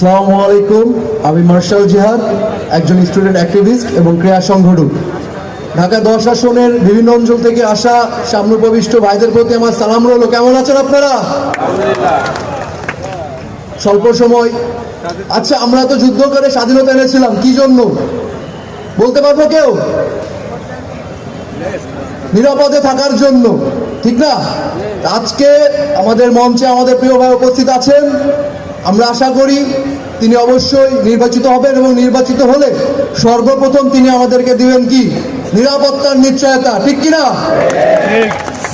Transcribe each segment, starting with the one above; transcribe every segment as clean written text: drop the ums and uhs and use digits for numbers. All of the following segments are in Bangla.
আসসালামু আলাইকুম। আমি মার্শাল জিহাদ, একজন স্টুডেন্ট অ্যাক্টিভিস্ট এবং ক্রীড়া সংগঠক। ঢাকা 10 আসনের বিভিন্ন অঞ্চল থেকে আসা সামনুপবিষ্ট ভাইদের প্রতি আমার সালাম রইল। কেমন আছেন আপনারা? স্বল্প সময়। আচ্ছা, আমরা তো যুদ্ধ করে স্বাধীনতা এনেছিলাম, কি জন্য বলতে পারবো কেউ? নিরাপদে থাকার জন্য, ঠিক না? আজকে আমাদের মঞ্চে আমাদের প্রিয় ভাই উপস্থিত আছেন। আমরা আশা করি তিনি অবশ্যই নির্বাচিত হবেন এবং নির্বাচিত হলে সর্বপ্রথম তিনি আমাদেরকে দিবেন কি? নিরাপত্তার নিশ্চয়তা, ঠিক কিনা?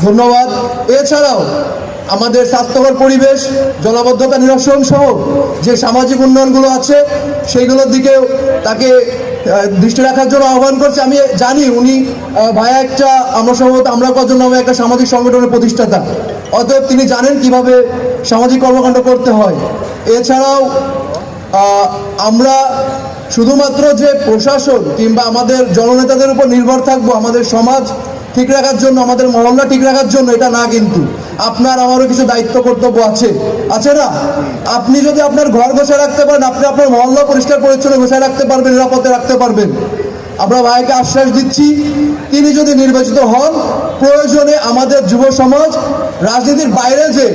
ধন্যবাদ। এছাড়াও আমাদের স্বাস্থ্যকর পরিবেশ, জলাবদ্ধতা নিরসন সহ যে সামাজিক উন্নয়নগুলো আছে সেইগুলোর দিকেও তাকে দৃষ্টি রাখার জন্য আহ্বান করছে। আমি জানি উনি ভাইয়া একটা আমরা সম্ভবত আমরা কজন নামে একটা সামাজিক সংগঠনের প্রতিষ্ঠাতা, অতএব তিনি জানেন কিভাবে সামাজিক কর্মকাণ্ড করতে হয়। এছাড়াও আমরা শুধুমাত্র যে প্রশাসন কিংবা আমাদের জননেতাদের উপর নির্ভর থাকবো আমাদের সমাজ ঠিক রাখার জন্য, আমাদের মহল্লা ঠিক রাখার জন্য, এটা না, কিন্তু আপনার আমারও কিছু দায়িত্ব কর্তব্য আছে না? আপনি যদি আপনার ঘর গোছায় রাখতে পারেন, আপনি আপনার মহল্লা পরিষ্কার পরিচ্ছন্ন গোছায় রাখতে পারবেন, নিরাপদে রাখতে পারবেন। আমরা ভাইকে আশ্বাস দিচ্ছি, তিনি যদি নির্বাচিত হন, প্রয়োজনে আমাদের যুব সমাজ রাজনীতির বাইরে যে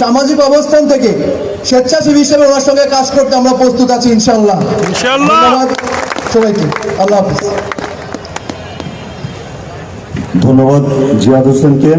সামাজিক অবস্থান থেকে স্বেচ্ছাসেবী হিসেবে ওনার সঙ্গে কাজ করতে আমরা প্রস্তুত আছি, ইনশাল্লাহ। ধন্যবাদ সবাইকে। আল্লাহ হাফিজ। ধন্যবাদ জিয়াদ হোসেনকে।